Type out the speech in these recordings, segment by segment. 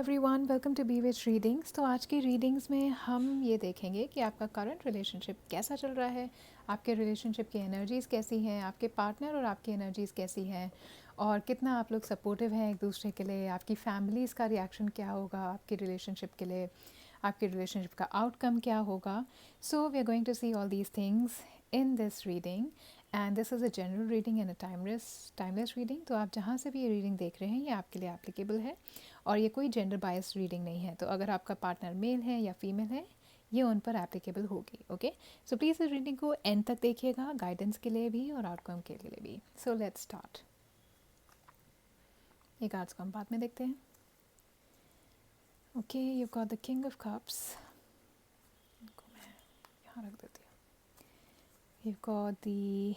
Everyone, welcome to bewitch readings. तो आज की रीडिंग्स में हम ये देखेंगे कि आपका करंट रिलेशनशिप कैसा चल रहा है, आपके रिलेशनशिप की एनर्जीज़ कैसी हैं, आपके पार्टनर और आपकी एनर्जीज़ कैसी हैं, और कितना आप लोग सपोर्टिव हैं एक दूसरे के लिए, आपकी फैमिलीज़ का रिएक्शन क्या होगा आपके रिलेशनशिप के लिए, आपके रिलेशनशिप का आउटकम क्या होगा। So we are going to see all these things in this reading and this is a general reading and a timeless reading. तो आप जहाँ से भी ये रीडिंग देख रहे हैं ये आपके लिए एप्लीकेबल है और ये कोई जेंडर बायस रीडिंग नहीं है। तो अगर आपका पार्टनर मेल है या फीमेल है ये उन पर एप्लीकेबल होगी। ओके, सो प्लीज़ इस रीडिंग को एंड तक देखिएगा, गाइडेंस के लिए भी और आउटकम के लिए भी। So let's start. ये कार्ड्स को हम बाद में देखते हैं। Okay, you got the king of cups. इनको मैं यहाँ रख देती हूँ। You got the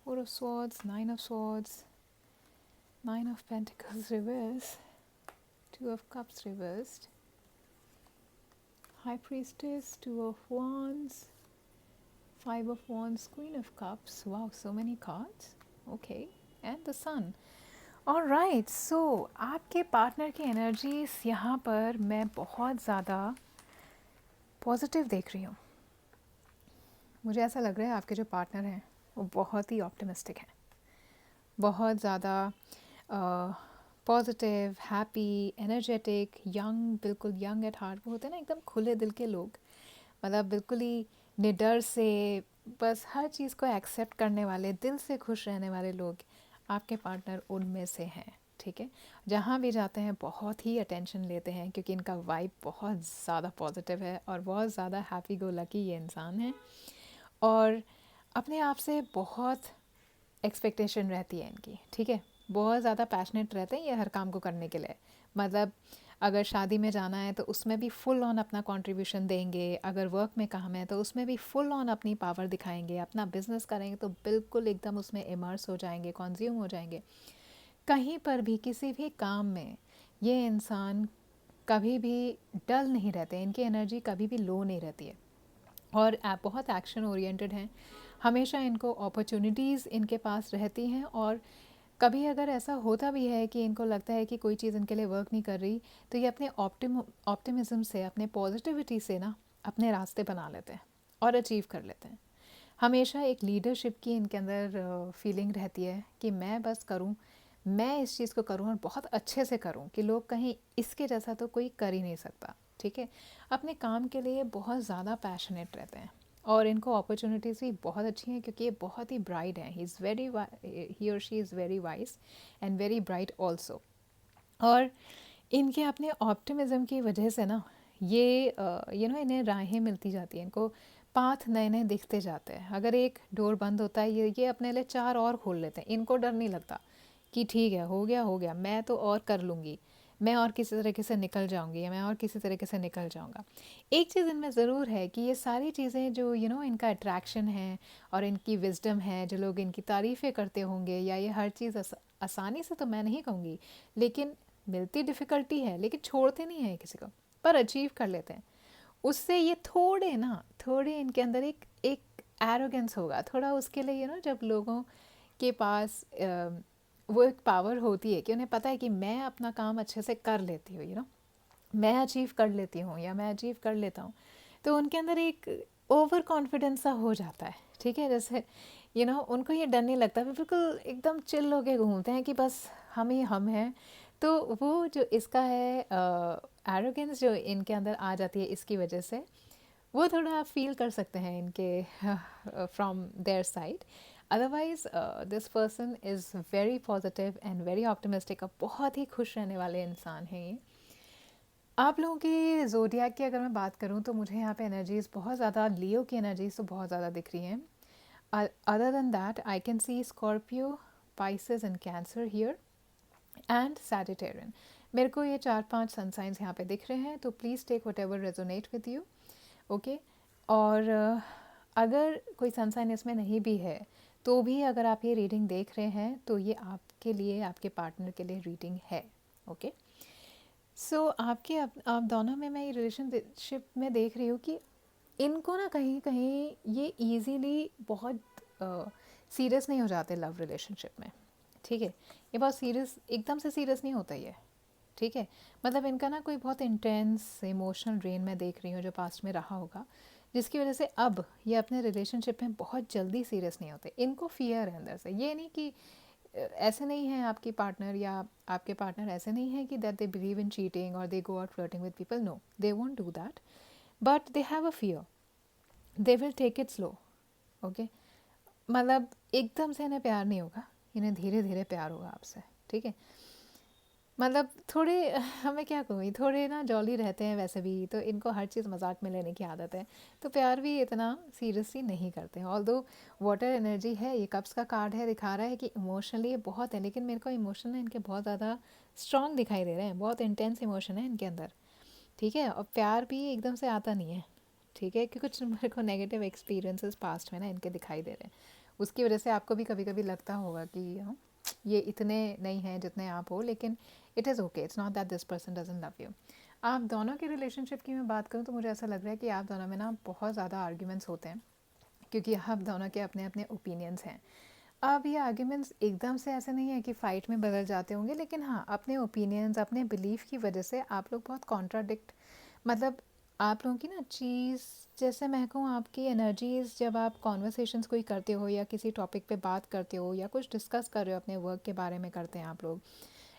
four of swords, nine of swords, nine of pentacles reverse, two of cups reversed, High Priestess, Two of Wands, Five of Wands, Queen of Cups. Wow, so many cards. Okay, and the Sun. All right, so आपके partner की energies यहाँ पर मैं बहुत ज़्यादा positive देख रही हूँ। मुझे ऐसा लग रहा है आपके जो पार्टनर हैं वो बहुत ही ऑप्टिमिस्टिक हैं, बहुत ज़्यादा पॉजिटिव, हैप्पी, एनर्जेटिक, यंग, बिल्कुल यंग एट हार्ट। वो होते हैं ना एकदम खुले दिल के लोग, मतलब बिल्कुल ही निडर से बस हर चीज़ को एक्सेप्ट करने वाले, दिल से खुश रहने वाले लोग आपके पार्टनर उनमें से हैं। ठीक है, जहाँ भी जाते हैं बहुत ही अटेंशन लेते हैं क्योंकि इनका वाइब बहुत ज़्यादा पॉजिटिव है और बहुत ज़्यादा हैप्पी गो लकी ये इंसान है और अपने आप से बहुत एक्सपेक्टेशन रहती है इनकी। ठीक है, बहुत ज़्यादा पैशनेट रहते हैं ये हर काम को करने के लिए। मतलब अगर शादी में जाना है तो उसमें भी फुल ऑन अपना कंट्रीब्यूशन देंगे, अगर वर्क में काम है तो उसमें भी फुल ऑन अपनी पावर दिखाएंगे, अपना बिजनेस करेंगे तो बिल्कुल एकदम उसमें इमर्स हो जाएंगे, कंज्यूम हो जाएंगे। कहीं पर भी किसी भी काम में ये इंसान कभी भी डल नहीं रहते, इनकी एनर्जी कभी भी लो नहीं रहती है और बहुत एक्शन ओरिएंटेड हैं। हमेशा इनको अपॉर्चुनिटीज़ इनके पास रहती हैं और कभी अगर ऐसा होता भी है कि इनको लगता है कि कोई चीज़ इनके लिए वर्क नहीं कर रही तो ये अपने ऑप्टिमिज्म से, अपने पॉजिटिविटी से ना अपने रास्ते बना लेते हैं और अचीव कर लेते हैं। हमेशा एक लीडरशिप की इनके अंदर फीलिंग रहती है कि मैं बस करूं, मैं इस चीज़ को करूं और बहुत अच्छे से करूं कि लोग कहीं इसके जैसा तो कोई कर ही नहीं सकता। ठीक है, अपने काम के लिए बहुत ज़्यादा पैशनेट रहते हैं और इनको अपॉर्चुनिटीज़ भी बहुत अच्छी हैं क्योंकि ये बहुत ही ब्राइट हैं। ही और she is very wise and very bright also. और इनके अपने ऑप्टिमिज्म की वजह से ना ये इन्हें राहें मिलती जाती हैं, इनको पाथ नए नए दिखते जाते हैं। अगर एक डोर बंद होता है ये अपने लिए चार और खोल लेते हैं। इनको डर नहीं लगता कि ठीक है, हो गया, मैं तो और कर लूँगी, मैं और किसी तरीके से निकल जाऊंगी या मैं और किसी तरीके से निकल जाऊंगा। एक चीज़ इनमें ज़रूर है कि ये सारी चीज़ें जो इनका अट्रैक्शन है और इनकी विजडम है, जो लोग इनकी तारीफ़ें करते होंगे या ये हर चीज़ आसानी से तो मैं नहीं कहूँगी, लेकिन मिलती डिफ़िकल्टी है लेकिन छोड़ते नहीं हैं किसी को, पर अचीव कर लेते हैं। उससे ये थोड़े इनके अंदर एक एक एरोगेंस होगा थोड़ा, उसके लिए जब लोगों के पास वो एक पावर होती है कि उन्हें पता है कि मैं अपना काम अच्छे से कर लेती हूँ, मैं अचीव कर लेती हूँ या मैं अचीव कर लेता हूँ, तो उनके अंदर एक ओवर कॉन्फिडेंस सा हो जाता है। ठीक है, जैसे उनको ये डर नहीं लगता, वो बिल्कुल एकदम चिल होके घूमते हैं कि बस हम ही हम हैं। तो वो जो इसका है एरोगेंस जो इनके अंदर आ जाती है इसकी वजह से, वो थोड़ा आप फील कर सकते हैं इनके from their side. Otherwise this person is very positive and very optimistic, बहुत ही खुश रहने वाले इंसान हैं ये। आप लोगों की ज़ोडिएक की अगर मैं बात करूं तो मुझे यहाँ पे एनर्जीज़ बहुत ज़्यादा, लियो की एनर्जीज तो बहुत ज़्यादा दिख रही हैं। Other than that I can see Scorpio, Pisces and cancer here and Sagittarian. मेरे को ये 4-5 सन साइंस यहाँ पे दिख रहे हैं, तो please take whatever resonate with you. Okay, और अगर कोई सन साइन इसमें नहीं भी है तो भी अगर आप ये रीडिंग देख रहे हैं तो ये आपके लिए, आपके पार्टनर के लिए रीडिंग है। ओके, सो आप दोनों में मैं ये रिलेशनशिप में देख रही हूँ कि इनको ना कहीं कहीं ये इजीली बहुत सीरियस नहीं हो जाते लव रिलेशनशिप में। ठीक है, ये बहुत सीरियस, एकदम से सीरियस नहीं होता ये। ठीक है। मतलब इनका ना कोई बहुत इंटेंस इमोशनल ड्रेन मैं देख रही हूँ जो पास्ट में रहा होगा, जिसकी वजह से अब ये अपने रिलेशनशिप में बहुत जल्दी सीरियस नहीं होते। इनको फियर है अंदर से, ये नहीं कि ऐसे नहीं है आपकी पार्टनर या आपके पार्टनर ऐसे नहीं है कि that they believe in cheating और they go out flirting with people, no they won't do that, but they have a fear, they will take it slow. Okay, मतलब एकदम से इन्हें प्यार नहीं होगा, इन्हें धीरे धीरे प्यार होगा आपसे, ठीक है। मतलब थोड़े हमें क्या कहूँ, ये थोड़े ना जॉली रहते हैं वैसे भी, तो इनको हर चीज़ मजाक में लेने की आदत है, तो प्यार भी इतना सीरियसली नहीं करते हैं। ऑल्दो वाटर एनर्जी है, ये कप्स का कार्ड है, दिखा रहा है कि इमोशनली बहुत है, लेकिन मेरे को इमोशन ना इनके बहुत ज़्यादा स्ट्रॉन्ग दिखाई दे रहे हैं, बहुत इंटेंस इमोशन है इनके अंदर, ठीक है। और प्यार भी एकदम से आता नहीं है, ठीक है, क्योंकि कुछ मेरे को नेगेटिव एक्सपीरियंसेस पास्ट में ना इनके दिखाई दे रहे हैं, उसकी वजह से आपको भी कभी कभी लगता होगा कि ये इतने नहीं हैं जितने आप हो, लेकिन it is okay, it's not that this person doesn't love you. आप दोनों की रिलेशनशिप की मैं बात करूँ तो मुझे ऐसा लग रहा है कि आप दोनों में ना बहुत ज़्यादा आर्ग्यूमेंट्स होते हैं, क्योंकि आप दोनों के अपने अपने ओपिनियंस हैं। अब ये आर्ग्यूमेंट्स एकदम से ऐसे नहीं है कि फ़ाइट में बदल जाते होंगे, लेकिन हाँ, अपने ओपिनियंस, अपने बिलीफ की वजह से आप लोग बहुत कॉन्ट्राडिक्ट, मतलब आप लोगों की ना चीज़, जैसे मैं कहूँ आपकी एनर्जीज़, जब आप कॉन्वर्सेशंस कोई करते हो या किसी टॉपिक पे बात करते हो या कुछ डिस्कस कर रहे हो, अपने वर्क के बारे में करते हैं आप लोग,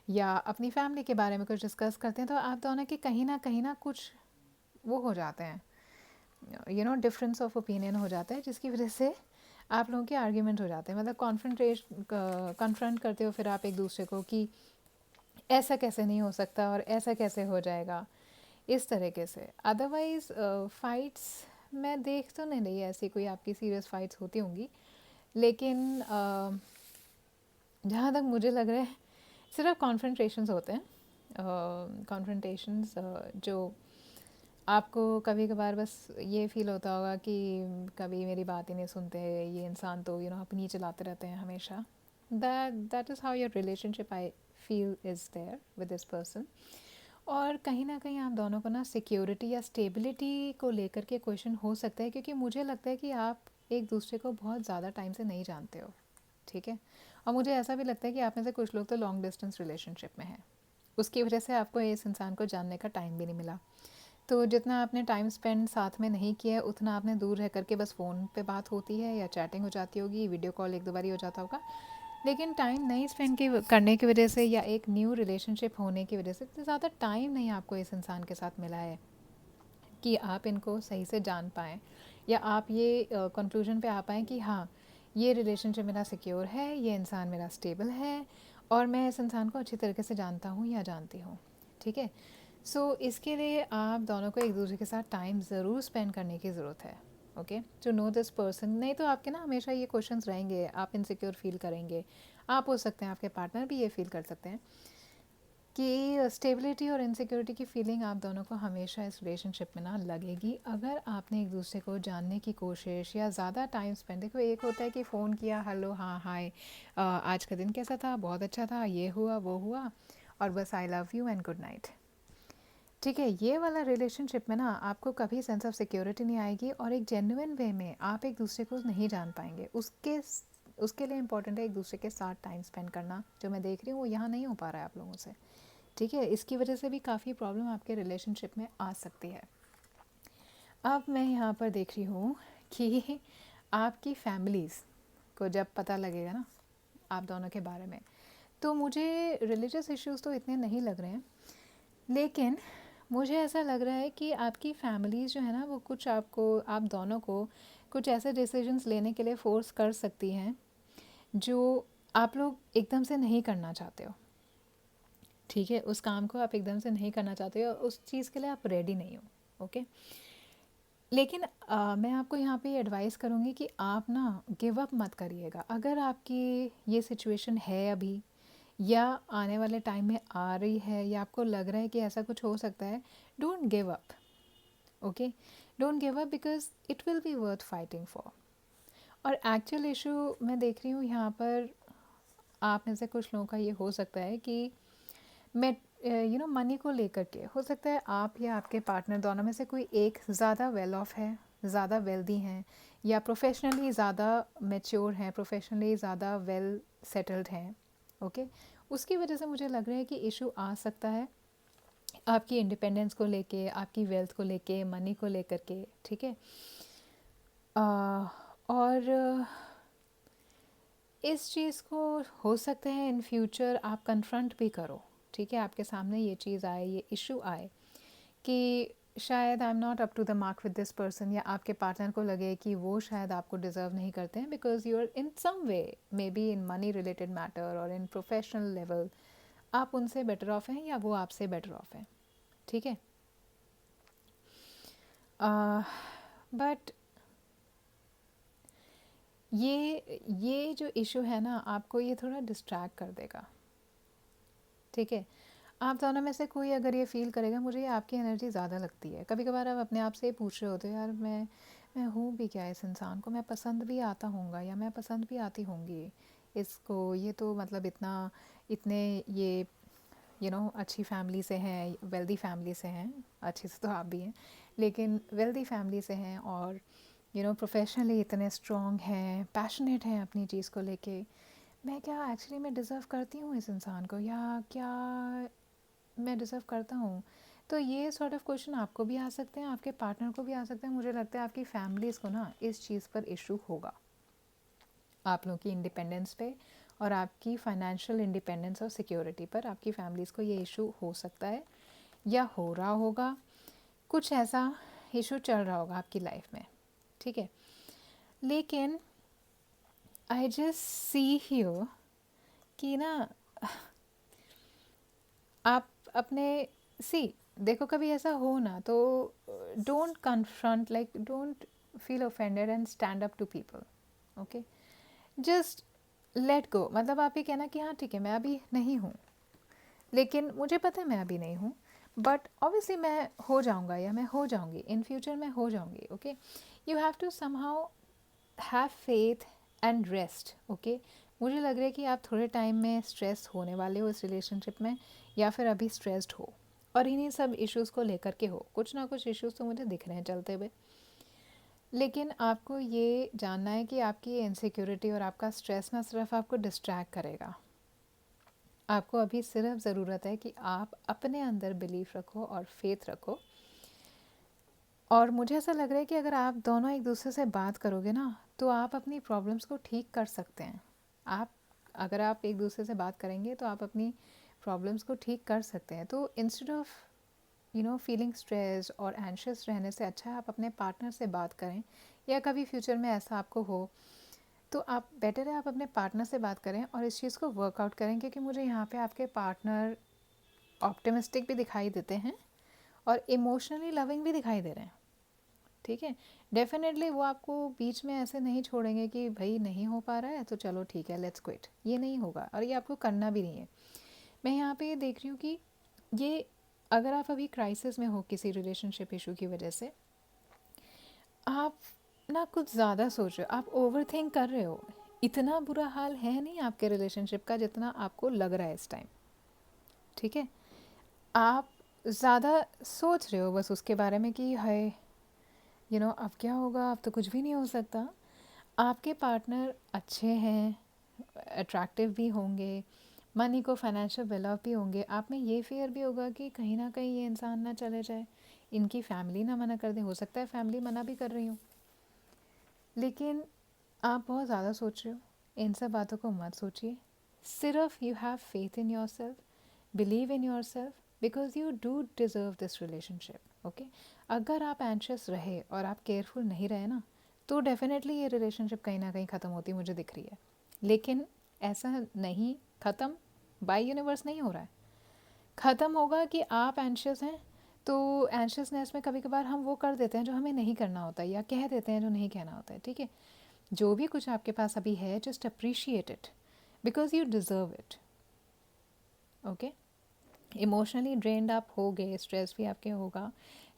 या अपनी फैमिली के बारे में कुछ डिस्कस करते हैं, तो आप दोनों के कहीं ना कुछ वो हो जाते हैं, डिफरेंस ऑफ ओपिनियन हो जाता है, जिसकी वजह से आप लोगों के आर्ग्यूमेंट हो जाते हैं। मतलब कॉन्फ्रंट करते हो फिर आप एक दूसरे को कि ऐसा कैसे नहीं हो सकता और ऐसा कैसे हो जाएगा, इस तरीके से। अदरवाइज़ फ़ाइट्स मैं देख तो नहीं रही ऐसी कोई आपकी सीरियस फ़ाइट्स होती होंगी, लेकिन जहाँ तक मुझे लग रहा है सिर्फ कॉन्फ्रंटेशंस होते हैं, कॉन्फ्रंटेशंस जो आपको कभी कभार बस ये फील होता होगा कि कभी मेरी बात ही नहीं सुनते, ये इंसान तो अपनी ही चलाते रहते हैं हमेशा। That is how your relationship I feel is there with this person. और कहीं ना कहीं आप दोनों को ना सिक्योरिटी या स्टेबिलिटी को लेकर के क्वेश्चन हो सकता है, क्योंकि मुझे लगता है कि आप एक दूसरे को बहुत ज़्यादा टाइम से नहीं जानते हो, ठीक है। और मुझे ऐसा भी लगता है कि आप में से कुछ लोग तो लॉन्ग डिस्टेंस रिलेशनशिप में हैं, उसकी वजह से आपको इस इंसान को जानने का टाइम भी नहीं मिला। तो जितना आपने टाइम स्पेंड साथ में नहीं किया है, उतना आपने दूर रह करके बस फ़ोन पे बात होती है या चैटिंग हो जाती होगी, वीडियो कॉल एक दो बार ही हो जाता होगा, लेकिन टाइम नहीं स्पेंड करने की वजह से या एक न्यू रिलेशनशिप होने की वजह से इतना ज़्यादा टाइम नहीं आपको इस इंसान के साथ मिला है कि आप इनको सही से जान पाएँ, या आप ये कंक्लूजन पे आ पाएँ कि हाँ, ये रिलेशनशिप मेरा सिक्योर है, ये इंसान मेरा स्टेबल है और मैं इस इंसान को अच्छी तरीके से जानता हूँ या जानती हूँ, ठीक है। सो इसके लिए आप दोनों को एक दूसरे के साथ टाइम ज़रूर स्पेंड करने की ज़रूरत है, okay, to know this person. नहीं तो आपके ना हमेशा ये क्वेश्चंस रहेंगे, आप इनसिक्योर फील करेंगे, आप हो सकते हैं आपके पार्टनर भी ये फील कर सकते हैं कि स्टेबिलिटी और इनसिक्योरिटी की फीलिंग आप दोनों को हमेशा इस रिलेशनशिप में ना लगेगी, अगर आपने एक दूसरे को जानने की कोशिश या ज़्यादा टाइम स्पेंड। देखो, एक होता है कि फ़ोन किया, हेलो, हाँ, हाय, आज का दिन कैसा था, बहुत अच्छा था, ये हुआ वो हुआ, और बस I love you and good night, ठीक है। ये वाला रिलेशनशिप में ना आपको कभी सेंस ऑफ सिक्योरिटी नहीं आएगी और एक जेन्युइन वे में आप एक दूसरे को नहीं जान पाएंगे। उसके लिए इम्पॉर्टेंट है एक दूसरे के साथ टाइम स्पेंड करना, जो मैं देख रही हूँ वो यहाँ नहीं हो पा रहा है आप लोगों से, ठीक है। इसकी वजह से भी काफ़ी प्रॉब्लम आपके रिलेशनशिप में आ सकती है। अब मैं यहाँ पर देख रही हूँ कि आपकी फैमिलीज़ को जब पता लगेगा ना आप दोनों के बारे में, तो मुझे रिलीजियस इश्यूज़ तो इतने नहीं लग रहे हैं, लेकिन मुझे ऐसा लग रहा है कि आपकी फैमिलीज़ जो है ना, वो कुछ आप दोनों को कुछ ऐसे डिसीजंस लेने के लिए फ़ोर्स कर सकती हैं जो आप लोग एकदम से नहीं करना चाहते हो, ठीक है। उस काम को आप एकदम से नहीं करना चाहते हो, उस चीज़ के लिए आप रेडी नहीं हो, ओके। लेकिन मैं आपको यहाँ पे एडवाइस करूँगी कि आप ना गिव अप मत करिएगा। अगर आपकी ये सिचुएशन है अभी या आने वाले टाइम में आ रही है, या आपको लग रहा है कि ऐसा कुछ हो सकता है, don't give up, okay, don't give up, because it will be worth fighting for. और एक्चुअल इशू मैं देख रही हूँ यहाँ पर, आप में से कुछ लोगों का ये हो सकता है कि मैं मनी को लेकर के हो सकता है आप या आपके पार्टनर दोनों में से कोई एक ज़्यादा वेल ऑफ है, ज़्यादा वेल्दी हैं, या प्रोफेशनली ज़्यादा मैच्योर हैं, प्रोफेशनली ज़्यादा वेल सेटल्ड हैं, ओके। उसकी वजह से मुझे लग रहा है कि इशू आ सकता है। आपकी इंडिपेंडेंस को लेके, आपकी वेल्थ को लेके, मनी को लेकर के, ठीक है। और इस चीज़ को हो सकता है इन फ्यूचर आप कन्फ्रंट भी करो, ठीक है। आपके सामने ये चीज़ आए, ये इशू आए कि शायद I am not up to the mark with this person, या आपके पार्टनर को लगे कि वो शायद आपको डिज़र्व नहीं करते हैं, because you are in some way may be in money related matter और इन प्रोफेशनल लेवल आप उनसे बेटर ऑफ हैं या वो आपसे बेटर ऑफ हैं, ठीक है। बट ये जो इशू है ना, आपको ये थोड़ा डिस्ट्रैक्ट कर देगा, ठीक है। आप दोनों में से कोई अगर ये फ़ील करेगा मुझे ये आपकी एनर्जी ज़्यादा लगती है, कभी कभार आप अपने आप से ही पूछ रहे होते हो, यार मैं हूँ भी क्या इस इंसान को, मैं पसंद भी आता होऊंगा या मैं पसंद भी आती होंगी इसको, ये तो मतलब इतने ये अच्छी फैमिली से हैं, वेल्दी फैमिली से हैं, अच्छी से तो आप भी हैं, लेकिन वेल्दी फैमिली से हैं, और प्रोफेशनली इतने स्ट्रॉन्ग हैं, पैशनेट हैं अपनी चीज़ को लेके, मैं क्या एक्चुअली मैं डिज़र्व करती हूँ इस इंसान को, या क्या मैं डिज़र्व करता हूँ। तो ये सॉर्ट ऑफ क्वेश्चन आपको भी आ सकते हैं, आपके पार्टनर को भी आ सकते हैं। मुझे लगता है आपकी फैमिलीज़ को ना इस चीज़ पर इशू होगा, आप लोगों की इंडिपेंडेंस पे और आपकी फाइनेंशियल इंडिपेंडेंस और सिक्योरिटी पर आपकी फैमिलीज़ को ये इशू हो सकता है या हो रहा होगा, कुछ ऐसा इशू चल रहा होगा आपकी लाइफ में, ठीक है। लेकिन आई जस्ट सी हियर कि ना, आप अपने सी देखो, कभी ऐसा हो ना तो don't confront, like don't feel offended and stand up to people, okay. Just let go, मतलब आप ये कहना कि हाँ ठीक है मैं अभी नहीं हूँ, लेकिन मुझे पता है मैं अभी नहीं हूँ, बट ऑब्वियसली मैं हो जाऊँगा या मैं हो जाऊँगी इन फ्यूचर, मैं हो जाऊँगी, okay. You have to somehow have faith and rest, okay. मुझे लग रहा है कि आप थोड़े टाइम में स्ट्रेस होने वाले हो इस रिलेशनशिप में, या फिर अभी स्ट्रेस्ड हो और इन्हीं सब इश्यूज़ को लेकर के हो, कुछ ना कुछ इश्यूज़ तो मुझे दिख रहे हैं चलते हुए। लेकिन आपको ये जानना है कि आपकी इनसिक्योरिटी और आपका स्ट्रेस ना सिर्फ आपको डिस्ट्रैक्ट करेगा, आपको अभी सिर्फ ज़रूरत है कि आप अपने अंदर बिलीफ रखो और फेथ रखो। और मुझे ऐसा लग रहा है कि अगर आप दोनों एक दूसरे से बात करोगे ना तो आप अपनी प्रॉब्लम्स को ठीक कर सकते हैं। आप अगर आप एक दूसरे से बात करेंगे तो आप अपनी प्रॉब्लम्स को ठीक कर सकते हैं। तो इंस्टेड ऑफ फीलिंग स्ट्रेस और एंशियस रहने से अच्छा है आप अपने पार्टनर से बात करें, या कभी फ्यूचर में ऐसा आपको हो तो आप बेटर है आप अपने पार्टनर से बात करें और इस चीज़ को वर्कआउट करें, क्योंकि मुझे यहाँ पे आपके पार्टनर ऑप्टिमिस्टिक भी दिखाई देते हैं और इमोशनली लविंग भी दिखाई दे रहे हैं, ठीक है। डेफिनेटली वो आपको बीच में ऐसे नहीं छोड़ेंगे कि भाई नहीं हो पा रहा है तो चलो ठीक है लेट्स क्विट, ये नहीं होगा और ये आपको करना भी नहीं है। मैं यहाँ पे ये देख रही हूँ कि ये अगर आप अभी क्राइसिस में हो किसी रिलेशनशिप इशू की वजह से, आप ना कुछ ज़्यादा सोच रहे हो, आप ओवर थिंक कर रहे हो। इतना बुरा हाल है नहीं आपके रिलेशनशिप का जितना आपको लग रहा है इस टाइम, ठीक है। आप ज़्यादा सोच रहे हो बस उसके बारे में कि हाय अब क्या होगा, अब तो कुछ भी नहीं हो सकता। आपके पार्टनर अच्छे हैं, अट्रैक्टिव भी होंगे, मनी को फाइनेंशियल वेल ऑफ भी होंगे। आप में ये फियर भी होगा कि कहीं ना कहीं ये इंसान ना चले जाए, इनकी फैमिली ना मना कर दे, हो सकता है फैमिली मना भी कर रही हो। लेकिन आप बहुत ज़्यादा सोच रहे हो, इन सब बातों को मत सोचिए। सिर्फ you have faith in your self, believe in your self, because you do deserve this relationship, okay. अगर आप एंशियस रहे और आप केयरफुल नहीं रहे ना तो डेफिनेटली ये रिलेशनशिप कहीं ना कहीं ख़त्म होती मुझे दिख रही है। लेकिन ऐसा नहीं, ख़त्म बाय यूनिवर्स नहीं हो रहा है। ख़त्म होगा कि आप एंशियस हैं तो एंशियसनेस में कभी कभार हम वो कर देते हैं जो हमें नहीं करना होता है, या कह देते हैं जो नहीं कहना होता है, ठीक है। जो भी कुछ आपके पास अभी है just appreciate it because you deserve it, okay. Emotionally drained आप हो गए, स्ट्रेस भी आपके होगा,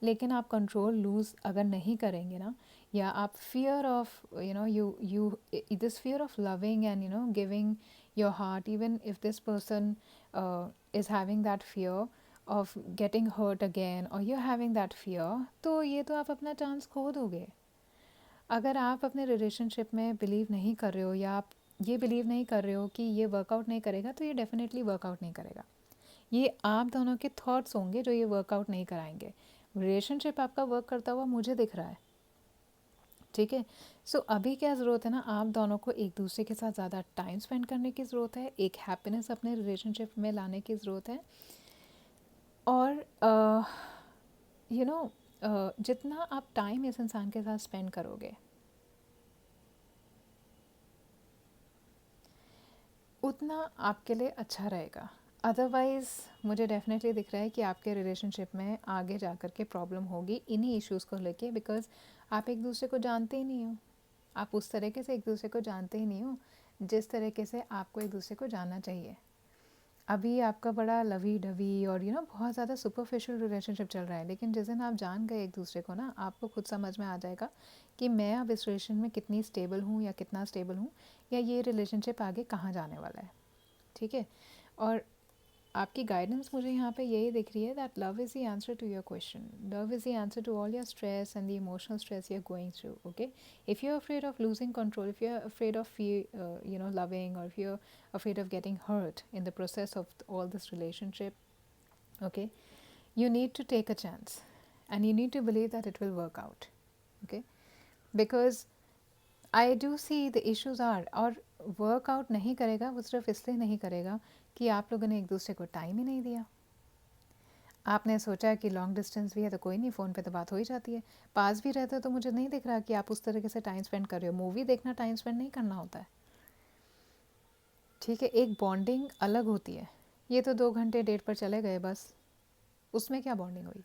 लेकिन आप कंट्रोल लूज़ अगर नहीं करेंगे ना, या आप fear of you this fear of loving and giving your heart, even if this person is having that fear of getting hurt again और यू हैविंग दैट फियर, तो ये तो आप अपना चांस खो दोगे। अगर आप अपने रिलेशनशिप में बिलीव नहीं कर रहे हो, या आप ये बिलीव नहीं कर रहे हो कि ये वर्कआउट नहीं करेगा, तो ये डेफिनेटली वर्कआउट नहीं करेगा। ये आप दोनों के थॉट्स होंगे जो ये वर्कआउट नहीं कराएंगे। रिलेशनशिप आपका वर्क करता हुआ मुझे दिख रहा है, ठीक है। सो अभी क्या ज़रूरत है ना, आप दोनों को एक दूसरे के साथ ज़्यादा टाइम स्पेंड करने की ज़रूरत है, एक हैप्पीनेस अपने रिलेशनशिप में लाने की ज़रूरत है। और यू नो जितना आप टाइम इस इंसान के साथ स्पेंड करोगे उतना आपके लिए अच्छा रहेगा। अदरवाइज़ मुझे डेफिनेटली दिख रहा है कि आपके रिलेशनशिप में आगे जा कर के प्रॉब्लम होगी इन्हीं इश्यूज़ को लेके, बिकॉज़ आप एक दूसरे को जानते ही नहीं हो। आप उस तरीके से एक दूसरे को जानते ही नहीं हो जिस तरीके से आपको एक दूसरे को जानना चाहिए। अभी आपका बड़ा लवी डवी और बहुत ज़्यादा सुपरफिशियल रिलेशनशिप चल रहा है, लेकिन जिस दिन आप जान गए एक दूसरे को ना, आपको खुद समझ में आ जाएगा कि मैं अब इस रिलेशन में कितनी स्टेबल हूँ या कितना स्टेबल हूँ, या ये रिलेशनशिप आगे कहाँ जाने वाला है, ठीक है। और आपकी गाइडेंस मुझे यहाँ पे यही दिख रही है that love is the answer to your question, love is the answer to all your stress and the emotional stress you are going through, okay. If you are afraid of losing control, if you are afraid of loving, or if you're afraid of getting hurt in the process of all this relationship, okay, you need to take a chance and you need to believe that it will work out, okay, because I do see the issues are, और workout नहीं करेगा वो सिर्फ इसलिए नहीं करेगा कि आप लोगों ने एक दूसरे को टाइम ही नहीं दिया। आपने सोचा कि लॉन्ग डिस्टेंस भी है तो कोई नहीं, फ़ोन पे तो बात हो ही जाती है। पास भी रहते हो तो मुझे नहीं दिख रहा कि आप उस तरीके से टाइम स्पेंड कर रहे हो। मूवी देखना टाइम स्पेंड नहीं करना होता है, ठीक है। एक बॉन्डिंग अलग होती है। ये तो 2 घंटे डेट पर चले गए बस, उसमें क्या बॉन्डिंग हुई?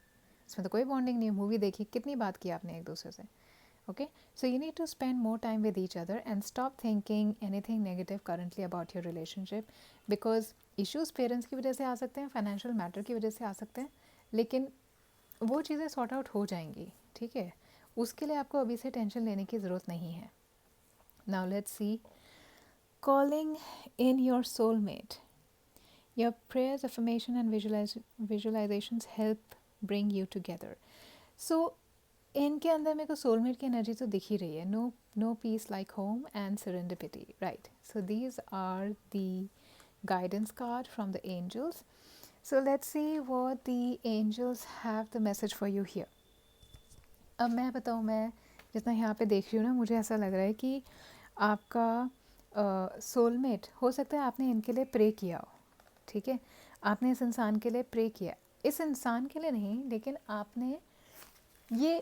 इसमें तो कोई बॉन्डिंग नहीं है। मूवी देखी, कितनी बात की आपने एक दूसरे से, okay. So you need to spend more time with each other and stop thinking anything negative currently about your relationship, because issues parents की वजह से आ सकते हैं, फाइनेंशियल मैटर की वजह से आ सकते हैं, लेकिन वो चीज़ें सॉर्ट आउट हो जाएंगी, ठीक है। उसके लिए आपको अभी से टेंशन लेने की ज़रूरत नहीं है। Now let's see, calling in your soulmate. Your prayers, affirmation, and visualizations help bring you together. So, इनके अंदर मेरे को सोलमेट की एनर्जी तो दिख ही रही है। No peace like home and serendipity, right. So these are the guidance card from the angels. So let's see what the angels have the message for you here. अब मैं बताऊँ, मैं जितना यहाँ पे देख रही हूँ ना, मुझे ऐसा लग रहा है कि आपका सोलमेट हो सकता है आपने इनके लिए प्रे किया हो, ठीक है। आपने इस इंसान के लिए प्रे किया, इस इंसान के लिए नहीं, लेकिन आपने ये,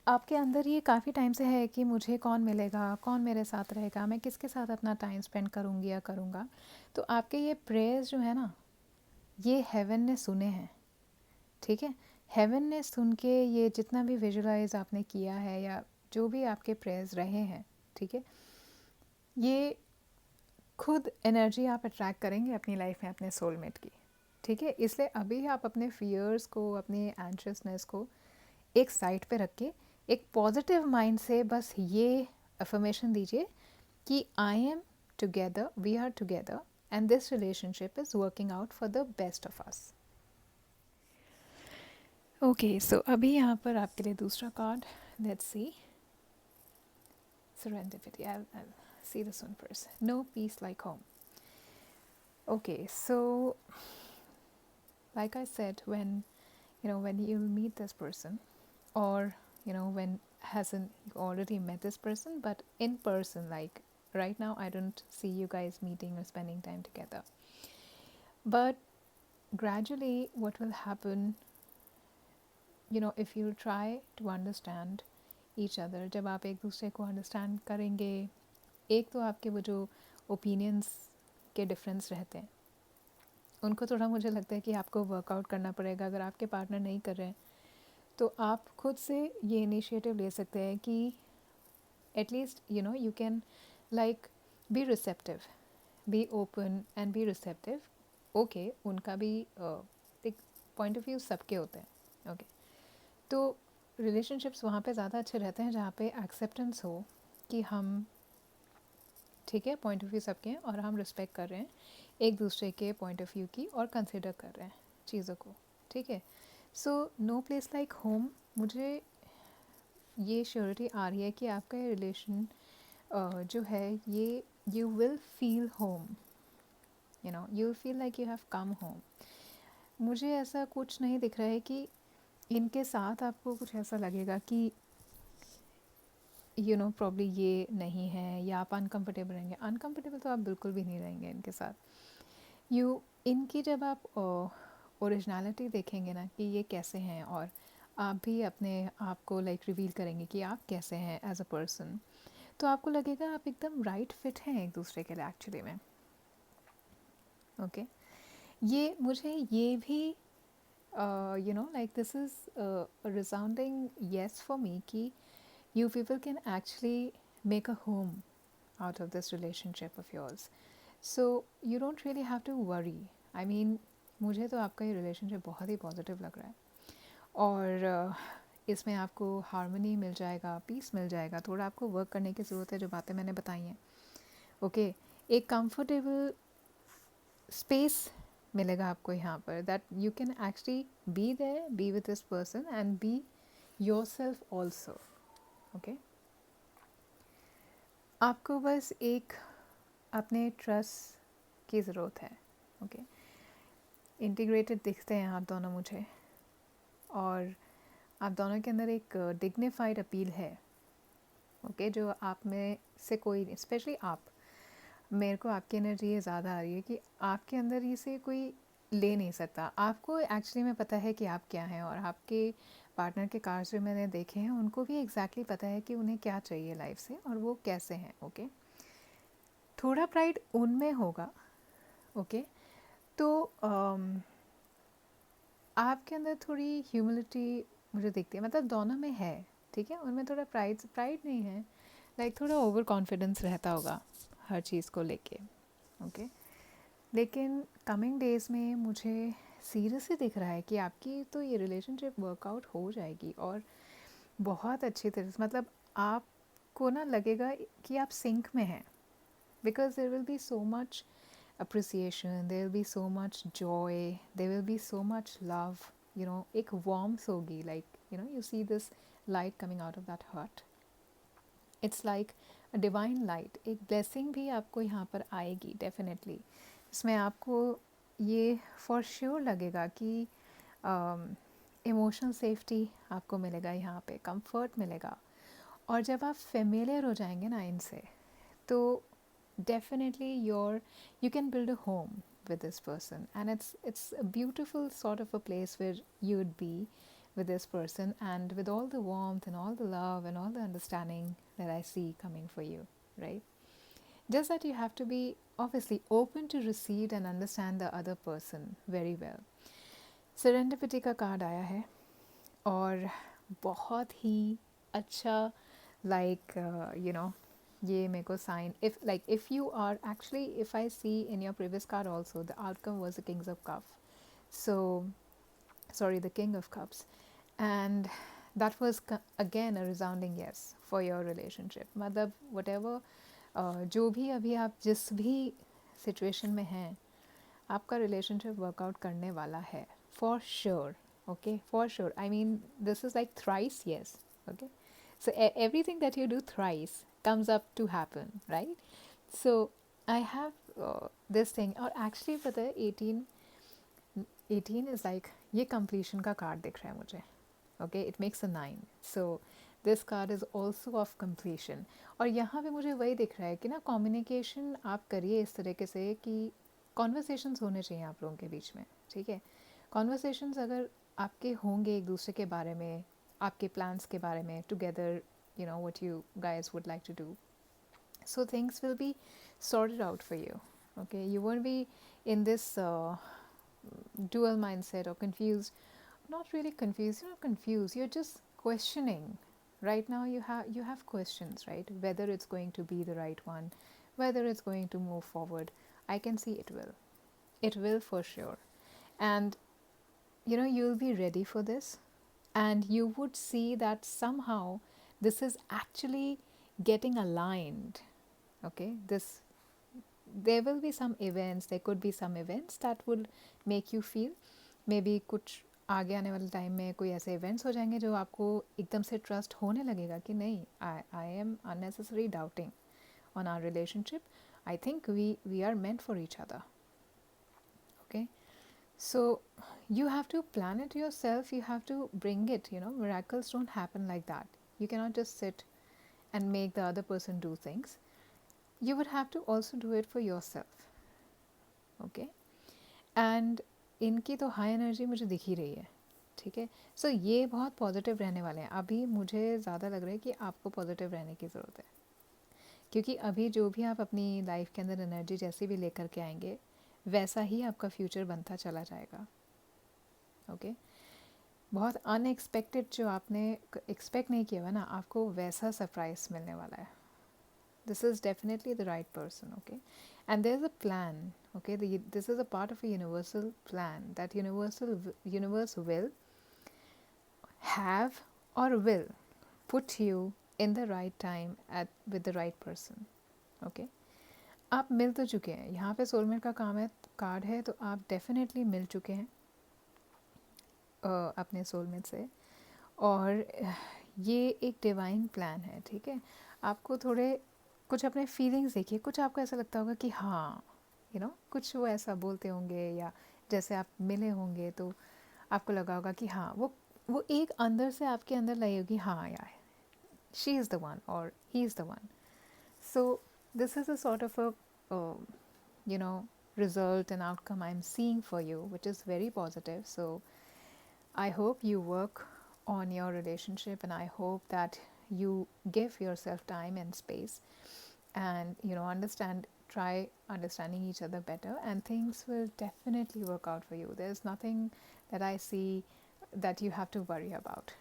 आपके अंदर ये काफ़ी टाइम से है कि मुझे कौन मिलेगा, कौन मेरे साथ रहेगा, मैं किसके साथ अपना टाइम स्पेंड करूँगी या करूँगा। तो आपके ये प्रेयर्स जो है ना, ये हेवन ने सुने हैं, ठीक है। हेवन ने सुन के ये जितना भी विजुलाइज आपने किया है या जो भी आपके प्रेयर्स रहे हैं, ठीक है, ये खुद एनर्जी आप अट्रैक्ट करेंगे अपनी लाइफ में अपने सोलमेट की, ठीक है। इसलिए अभी आप अपने फियर्स को, अपनी एंशियसनेस को एक साइड पे रख के एक पॉजिटिव माइंड से बस ये अफर्मेशन दीजिए कि I am together, we are together and this relationship is working out for the best of us. Okay, so अभी यहाँ पर आपके लिए दूसरा card, let's see, serendipity. I'll see this one first. No peace like home. Okay, so like I said, when you meet this person, or when hasn't you already met this person, but in person, like right now I don't see you guys meeting or spending time together, but gradually what will happen, if you try to understand each other, जब आप एक दूसरे को understand करेंगे, एक तो आपके वो जो ओपिनियंस के डिफरेंस रहते हैं उनको थोड़ा मुझे लगता है कि आपको वर्कआउट करना पड़ेगा। अगर आपके पार्टनर नहीं कर रहे हैं तो आप खुद से ये इनिशिएटिव ले सकते हैं कि at least you can like be receptive, be open and be receptive. Okay, उनका भी एक पॉइंट ऑफ व्यू सबके होते हैं, ओके। तो रिलेशनशिप्स वहाँ पे ज़्यादा अच्छे रहते हैं जहाँ पे एक्सेप्टेंस हो कि हम, ठीक है, पॉइंट ऑफ व्यू सबके हैं और हम रिस्पेक्ट कर रहे हैं एक दूसरे के पॉइंट ऑफ व्यू की और कंसिडर कर रहे हैं चीज़ों को, ठीक है। So no place like home, मुझे ये श्योरिटी आ रही है कि आपका ये रिलेशन जो है ये you will feel home, you feel like you have come home. मुझे ऐसा कुछ नहीं दिख रहा है कि इनके साथ आपको कुछ ऐसा लगेगा कि प्रॉब्ली ये नहीं है या आप अनकंफर्टेबल रहेंगे. अनकंफर्टेबल तो आप बिल्कुल भी नहीं रहेंगे इनके साथ. इनकी जब आप ओरिजिनलिटी देखेंगे ना कि ये कैसे हैं, और आप भी अपने आप को लाइक रिवील करेंगे कि आप कैसे हैं एज अ पर्सन, तो आपको लगेगा आप एकदम राइट फिट हैं एक दूसरे के लिए एक्चुअली में. ओके. ये मुझे ये भी like this is resounding yes for me कि you people can actually make a home out of this relationship of yours. So you don't really have to worry. I mean, मुझे तो आपका ये रिलेशनशिप बहुत ही पॉजिटिव लग रहा है, और इसमें आपको हारमोनी मिल जाएगा, पीस मिल जाएगा. थोड़ा आपको वर्क करने की ज़रूरत है, जो बातें मैंने बताई हैं. ओके. एक कंफर्टेबल स्पेस मिलेगा आपको यहाँ पर, that you can actually be there, be with this person and be yourself also. Okay. आपको बस एक अपने ट्रस्ट की ज़रूरत है. ओके. इंटीग्रेटेड दिखते हैं आप दोनों मुझे, और आप दोनों के अंदर एक डिग्निफाइड अपील है. ओके. जो आप में से कोई, स्पेशली आप, मेरे को आपकी एनर्जी ये ज़्यादा आ रही है कि आपके अंदर इसे कोई ले नहीं सकता. आपको एक्चुअली में पता है कि आप क्या हैं, और आपके पार्टनर के कार्ड्स जो मैंने देखे हैं उनको भी एग्जैक्टली पता है कि उन्हें क्या चाहिए लाइफ से और वो कैसे हैं. ओके. थोड़ा प्राइड उनमें होगा. ओके. तो आपके अंदर थोड़ी ह्यूमिलिटी मुझे दिखती है, मतलब दोनों में है. ठीक है. उनमें थोड़ा प्राइड नहीं है, लाइक थोड़ा ओवर कॉन्फिडेंस रहता होगा हर चीज़ को लेके. ओके. लेकिन कमिंग डेज़ में मुझे सीरियसली दिख रहा है कि आपकी तो ये रिलेशनशिप वर्कआउट हो जाएगी, और बहुत अच्छी तरह से. मतलब आपको ना लगेगा कि आप सिंक में हैं, because there will be so much appreciation, there will be so much joy, there will be so much love, एक warmth होगी, like you see this light coming out of that heart. It's like a divine light. एक blessing भी आपको यहाँ पर आएगी definitely. इसमें आपको ये for sure लगेगा कि emotional safety आपको मिलेगा यहाँ पे, comfort मिलेगा. और जब आप familiar हो जाएंगे ना इनसे, तो definitely you can build a home with this person, and it's a beautiful sort of a place where you would be with this person, and with all the warmth and all the love and all the understanding that I see coming for you, right? Just that you have to be obviously open to receive and understand the other person very well. Serendipity का card आया है, और बहुत ही अच्छा, like ये मेरे को sign, if you are actually, if I see in your previous card also, the outcome was the Kings of Cups, so sorry, the King of Cups, and that was again a resounding yes for your relationship. मतलब whatever जो भी अभी आप जिस भी situation में हैं, आपका रिलेशनशिप वर्कआउट करने वाला है for sure. Okay, for sure. I mean, this is like thrice yes. Okay. So everything that you do thrice comes up to happen, right? So I have this thing, or actually पता है 18 is like, ये completion का card दिख रहा है मुझे. Okay, it makes a 9. So this card is also of completion. और यहाँ पे मुझे वही दिख रहा है कि ना, communication आप करिए इस तरीके से कि conversations होने चाहिए आप लोगों के बीच में. ठीक है. Conversations अगर आपके होंगे एक दूसरे के बारे में, आपके plans के बारे में, together, what you guys would like to do, so things will be sorted out for you. Okay, you won't be in this dual mindset or confused. Not really confused, you're not confused, you're just questioning. Right now you have questions, right? Whether it's going to be the right one, whether it's going to move forward. I can see it will for sure. And you'll be ready for this, and you would see that somehow this is actually getting aligned. Okay, there will be some events, there could be some events that will make you feel, maybe कुछ आगे आने वाले time में कोई ऐसे events हो जाएंगे जो आपको एकदम से ट्रस्ट होने लगेगा कि नहीं, I am unnecessary doubting on our relationship. I think we are meant for each other. Okay, so you have to plan it yourself, you have to bring it, miracles don't happen like that. You cannot just sit and make the other person do things. You would have to also do it for yourself. Okay, and इनकी तो high energy मुझे दिख ही रही है. ठीक है, सो ये बहुत पॉजिटिव रहने वाले हैं. अभी मुझे ज़्यादा लग रहा है कि आपको पॉजिटिव रहने की ज़रूरत है, क्योंकि अभी जो भी आप अपनी लाइफ के अंदर एनर्जी जैसी भी लेकर के आएंगे वैसा ही आपका फ्यूचर बनता चला जाएगा. ओके, बहुत अनएक्सपेक्टेड जो आपने एक्सपेक्ट नहीं किया हुआ ना, आपको वैसा सरप्राइज मिलने वाला है. This is definitely the right person. Okay, and there's a plan. Okay, this is a part of a universal plan that universe will have or will put you in the right time at with the right person. Okay, आप मिल तो चुके हैं. यहाँ पे soulmate का काम है, card है, तो आप डेफिनेटली मिल चुके हैं अपने सोलमेट से. और ये एक डिवाइन प्लान है. ठीक है, आपको थोड़े कुछ अपने फीलिंग्स देखिए. कुछ आपको ऐसा लगता होगा कि हाँ, कुछ वो ऐसा बोलते होंगे, या जैसे आप मिले होंगे तो आपको लगा होगा कि हाँ, वो एक अंदर से आपके अंदर लाई होगी, हाँ यार, शी इज़ द वन और he is the one. So this is a sort of a you know result and outcome I'm seeing for you, which is very positive. So I hope you work on your relationship, and I hope that you give yourself time and space, and try understanding each other better, and things will definitely work out for you. There's nothing that I see that you have to worry about.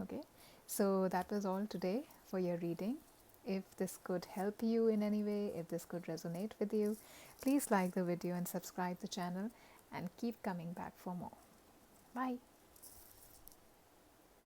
Okay, so that was all today for your reading. If this could help you in any way, if this could resonate with you, please like the video and subscribe the channel, and keep coming back for more. Bye.